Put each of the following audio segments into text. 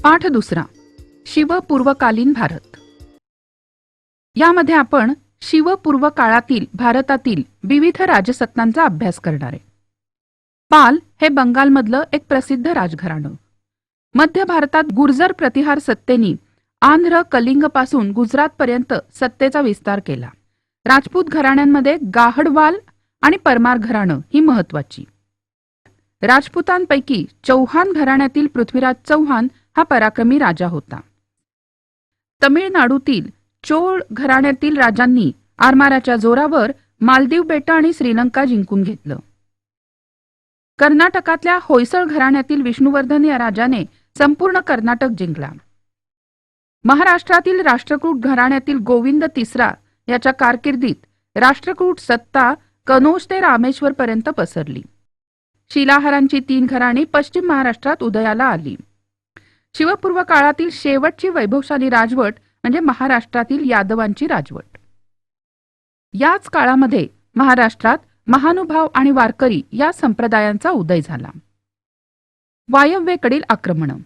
पाठ दुसरा, शिवपूर्वकालीन भारत. यामध्ये आपण शिवपूर्व काळातील भारतातील विविध राजसत्तांचा अभ्यास करणार आहे. पाल हे बंगालमधलं एक प्रसिद्ध राजघराणं. मध्य भारतात गुर्जर प्रतिहार सत्तेनी आंध्र कलिंगपासून गुजरातपर्यंत सत्तेचा विस्तार केला. राजपूत घराण्यांमध्ये गाहडवाल आणि परमार घराणं ही महत्वाची. राजपुतांपैकी चौहान घराण्यातील पृथ्वीराज चौहान हा पराक्रमी राजा होता. तमिळनाडूतील चोळ घराण्यातील राजांनी आरमाराच्या जोरावर मालदीव बेटं आणि श्रीलंका जिंकून घेतलं. कर्नाटकातल्या होयसळ घराण्यातील विष्णुवर्धन या राजाने संपूर्ण कर्नाटक जिंकला. महाराष्ट्रातील राष्ट्रकूट घराण्यातील गोविंद तिसरा याच्या कारकिर्दीत राष्ट्रकूट सत्ता कनोज ते रामेश्वर पर्यंत पसरली. शिलाहारांची 3 घराणी पश्चिम महाराष्ट्रात उदयाला आली. शिवपूर्व काळातील शेवटची वैभवशाली राजवट म्हणजे महाराष्ट्रातील यादवांची राजवट. याच काळामध्ये महाराष्ट्रात महानुभाव आणि वारकरी या संप्रदायांचा उदय झाला. वायव्येकडील आक्रमणं.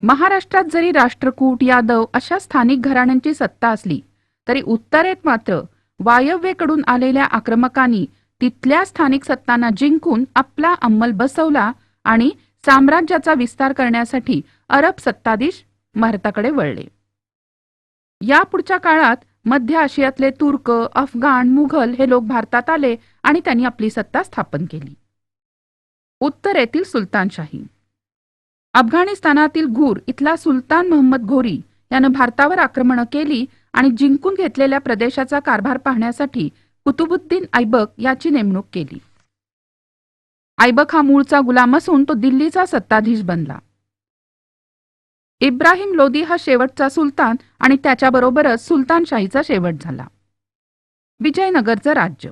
महाराष्ट्रात जरी राष्ट्रकूट यादव अशा स्थानिक घराण्यांची सत्ता असली तरी उत्तरेत मात्र वायव्येकडून आलेल्या आक्रमकांनी तिथल्या स्थानिक सत्तांना जिंकून आपला अंमल बसवला आणि साम्राज्याचा विस्तार करण्यासाठी अरब सत्ताधीश भारताकडे वळले. या पुढच्या काळात मध्य आशियातले तुर्क, अफगाण, मुघल हे लोक भारतात आले आणि त्यांनी आपली सत्ता स्थापन केली. उत्तरेतील सुलतानशाही. अफगाणिस्तानातील घूर इथला सुलतान महम्मद घोरी यानं भारतावर आक्रमणं केली आणि जिंकून घेतलेल्या प्रदेशाचा कारभार पाहण्यासाठी कुतुबुद्दीन ऐबक याची नेमणूक केली. ऐबक हा मूळचा गुलाम असून तो दिल्लीचा सत्ताधीश बनला. इब्राहिम लोदी हा शेवटचा सुलतान आणि त्याच्याबरोबरच सुलतानशाहीचा शेवट झाला. विजयनगरचं राज्य.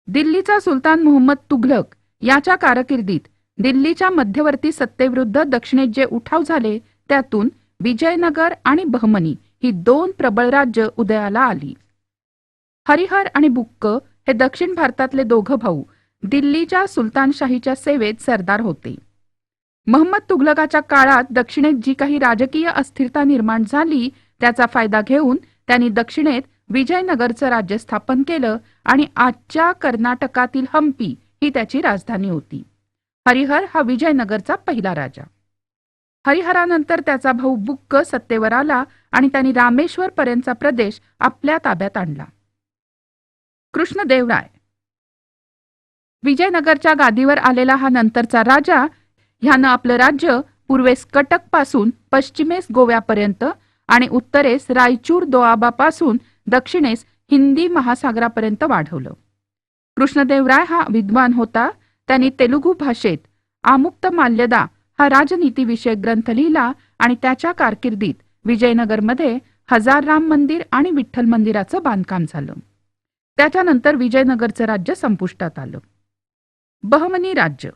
दिल्लीचा सुलतान मुहम्मद तुघलक याच्या कारकिर्दीत दिल्लीच्या मध्यवर्ती सत्तेविरुद्ध दक्षिणेत जे उठाव झाले त्यातून विजयनगर आणि बहमनी ही 2 प्रबळ राज्य उदयाला आली. हरिहर आणि बुक्क हे दक्षिण भारतातले 2 भाऊ दिल्लीच्या सुलतानशाहीच्या सेवेत सरदार होते. महम्मद तुघलकाच्या काळात दक्षिणेत जी काही राजकीय अस्थिरता निर्माण झाली त्याचा फायदा घेऊन त्यांनी दक्षिणेत विजयनगरचं राज्य स्थापन केलं आणि आजच्या कर्नाटकातील हंपी ही त्याची राजधानी होती. हरिहर हा विजयनगरचा पहिला राजा. हरिहरानंतर त्याचा भाऊ बुक्क सत्तेवर आला आणि त्यांनी रामेश्वर पर्यंतचा प्रदेश आपल्या ताब्यात आणला. कृष्णदेवराय. विजयनगरच्या गादीवर आलेला हा नंतरचा राजा ह्यानं आपलं राज्य पूर्वेस कटक पासून पश्चिमेस गोव्यापर्यंत आणि उत्तरेस रायचूर दोआबापासून दक्षिणेस हिंदी महासागरापर्यंत वाढवलं. कृष्णदेवराय हा विद्वान होता. त्यांनी तेलुगू भाषेत आमुक्तमाल्यदा हा राजनीतीविषयक ग्रंथ लिहिला आणि त्याच्या कारकिर्दीत विजयनगरमध्ये हजारराम मंदिर आणि विठ्ठल मंदिराचं बांधकाम झालं. त्याच्यानंतर विजयनगरचं राज्य संपुष्टात आलं. बहमनी राज्य.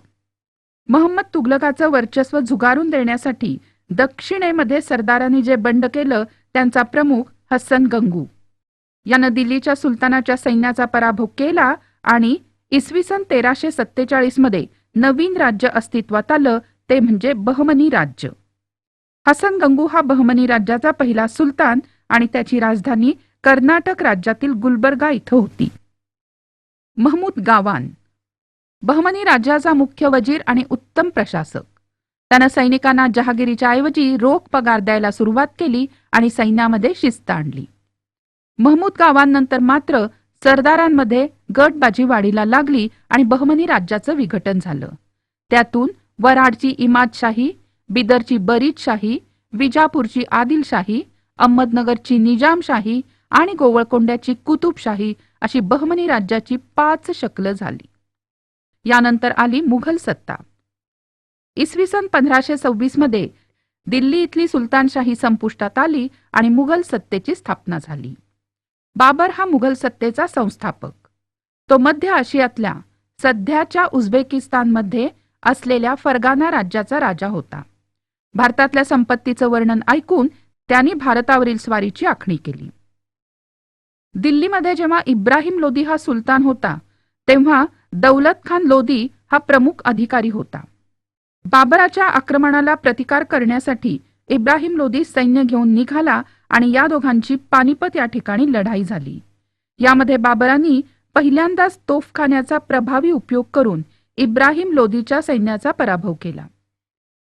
महम्मद तुघलकाचं वर्चस्व झुगारून देण्यासाठी दक्षिणेमध्ये सरदारांनी जे बंड केलं त्यांचा प्रमुख हसन गंगू यानं दिल्लीच्या सुलतानाच्या सैन्याचा पराभव केला आणि इसवी सन 1347 मध्ये नवीन राज्य अस्तित्वात आलं ते म्हणजे बहमनी राज्य. हसन गंगू हा बहमनी राज्याचा पहिला सुलतान आणि त्याची राजधानी कर्नाटक राज्यातील गुलबर्गा इथं होती. महमूद गावान. बहमनी राज्याचा मुख्य वजीर आणि उत्तम प्रशासक. त्यानं सैनिकांना जहागिरीच्या ऐवजी रोख पगार द्यायला सुरुवात केली आणि सैन्यामध्ये शिस्त आणली. महमूद गावांनंतर मात्र सरदारांमध्ये गटबाजी वाढीला लागली आणि बहमनी राज्याचं विघटन झालं. त्यातून वराडची इमादशाही, बिदरची बरीदशाही, विजापूरची आदिलशाही, अहमदनगरची निजामशाही आणि गोवळकोंड्याची कुतुबशाही अशी बहमनी राज्याची 5 शकलं झाली. यानंतर आली मुघल सत्ता. इसवी सन 1526 मध्ये दिल्ली इथली सुलतानशाही संपुष्टात आली आणि मुघल सत्तेची स्थापना झाली. बाबर हा मुघल सत्तेचा संस्थापक. तो मध्य आशियातल्या सध्याच्या उझबेकिस्तानमध्ये असलेल्या फरगाना राज्याचा राजा होता. भारतातल्या संपत्तीचं वर्णन ऐकून त्यांनी भारतावरील स्वारीची आखणी केली. दिल्लीमध्ये जेव्हा इब्राहिम लोदी हा सुलतान होता तेव्हा दौलत खान लोदी हा प्रमुख अधिकारी होता. बाबराच्या आक्रमणाला प्रतिकार करण्यासाठी इब्राहिम लोदी सैन्य घेऊन निघाला आणि या दोघांची पानिपत या ठिकाणी लढाई झाली. यामध्ये बाबरांनी पहिल्यांदाच तोफखान्याचा प्रभावी उपयोग करून इब्राहिम लोदीच्या सैन्याचा पराभव केला.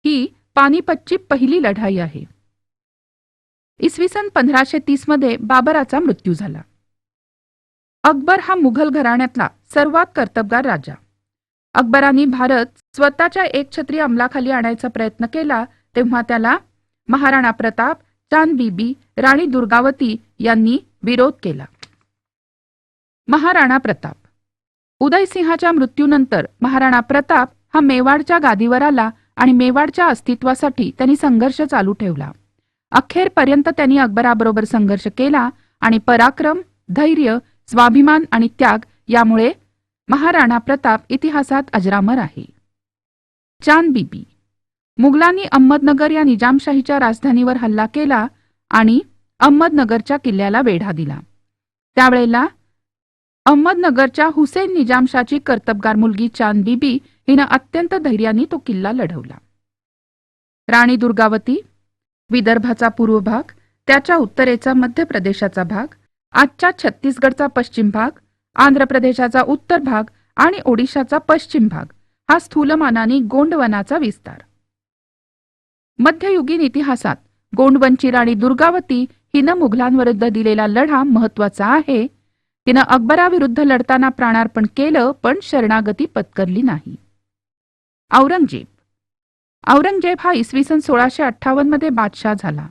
ही पानिपतची पहिली लढाई आहे. इसवी सन 1530 मध्ये बाबराचा मृत्यू झाला. अकबर हा मुघल घराण्यातला सर्वात कर्तबगार राजा. अकबरांनी भारत स्वतःच्या एकछत्री अंमलाखाली आणायचा प्रयत्न केला तेव्हा त्याला महाराणा प्रताप, चांद बीबी, राणी दुर्गावती यांनी विरोध केला. महाराणा प्रताप. उदयसिंहाच्या मृत्यूनंतर महाराणा प्रताप हा मेवाडच्या गादीवर आला आणि मेवाडच्या अस्तित्वासाठी त्यांनी संघर्ष चालू ठेवला. अखेरपर्यंत त्यांनी अकबराबरोबर संघर्ष केला आणि पराक्रम, धैर्य, स्वाभिमान आणि त्याग यामुळे महाराणा प्रताप इतिहासात अजरामर आहे. चांद बीबी. मुघलांनी अहमदनगर या निजामशाहीच्या राजधानीवर हल्ला केला आणि अहमदनगरच्या किल्ल्याला वेढा दिला. त्यावेळेला अहमदनगरच्या हुसेन निजामशाची कर्तबगार मुलगी चांद बीबी हिनं अत्यंत धैर्याने तो किल्ला लढवला. राणी दुर्गावती. विदर्भाचा पूर्व भाग, त्याच्या उत्तरेचा मध्य प्रदेशाचा भाग, आजच्या छत्तीसगडचा पश्चिम भाग, आंध्र प्रदेशाचा उत्तर भाग आणि ओडिशाचा पश्चिम भाग हा स्थूलमानाने गोंडवनाचा विस्तार. मध्ययुगीन इतिहासात गोंडवनची राणी दुर्गावती हिनं मुघलांविरुद्ध दिलेला लढा महत्वाचा आहे. तिनं अकबराविरुद्ध लढताना प्राणार्पण केलं पण शरणागती पत्करली नाही. औरंगजेब. औरंगजेब हा इसवी सन 1658 मध्ये बादशाह झाला.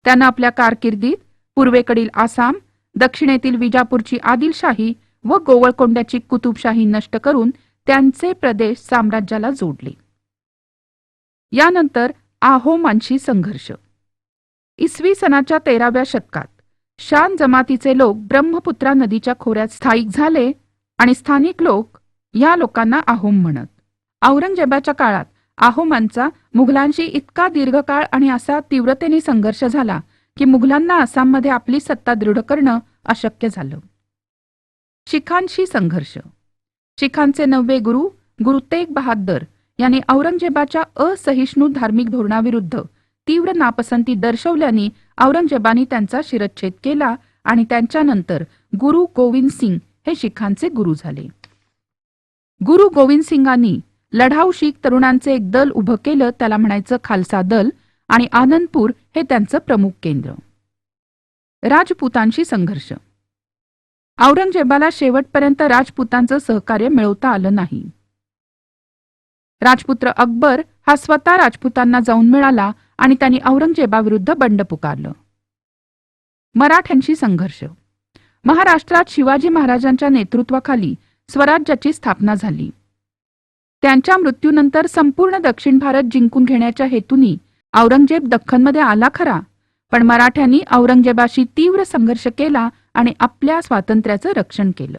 त्यानं आपल्या कारकिर्दीत पूर्वेकडील आसाम, दक्षिणेतील विजापूरची आदिलशाही व गोवळकोंड्याची कुतुबशाही नष्ट करून त्यांचे प्रदेश साम्राज्याला जोडले. यानंतर आहोमांशी संघर्ष. इसवी सनाच्या 13व्या शतकात शान जमातीचे लोक ब्रह्मपुत्रा नदीच्या खोऱ्यात स्थायिक झाले आणि स्थानिक लोक या लोकांना आहोम म्हणत. औरंगजेबाच्या काळात आहोमांचा मुघलांशी इतका दीर्घकाळ आणि असा तीव्रतेने संघर्ष झाला की मुघलांना आसाममध्ये आपली सत्ता दृढ करणं अशक्य झालं. शिखांशी संघर्ष. शिखांचे 9वे गुरु गुरु तेग बहादर यांनी औरंगजेबाच्या असहिष्णु धार्मिक धोरणाविरुद्ध तीव्र नापसंती दर्शवल्याने औरंगजेबाने त्यांचा शिरच्छेद केला आणि त्यांच्यानंतर गुरु गोविंद सिंग हे शिखांचे गुरु झाले. गुरु गोविंद सिंगांनी लढाऊ शीख तरुणांचे एक दल उभं केलं, त्याला म्हणायचं खालसा दल, आणि आनंदपूर हे त्यांचं प्रमुख केंद्र. राजपुतांशी संघर्ष. औरंगजेबाला शेवटपर्यंत राजपुतांचं सहकार्य मिळवता आलं नाही. राजपुत्र अकबर हा स्वतः राजपुतांना जाऊन मिळाला आणि त्यांनी औरंगजेबाविरुद्ध बंड पुकारलं. मराठ्यांशी संघर्ष. महाराष्ट्रात शिवाजी महाराजांच्या नेतृत्वाखाली स्वराज्याची स्थापना झाली. त्यांच्या मृत्यूनंतर संपूर्ण दक्षिण भारत जिंकून घेण्याच्या हेतूने औरंगजेब दख्खनमध्ये आला खरा, पण मराठ्यांनी औरंगजेबाशी तीव्र संघर्ष केला आणि आपल्या स्वातंत्र्याचं रक्षण केलं.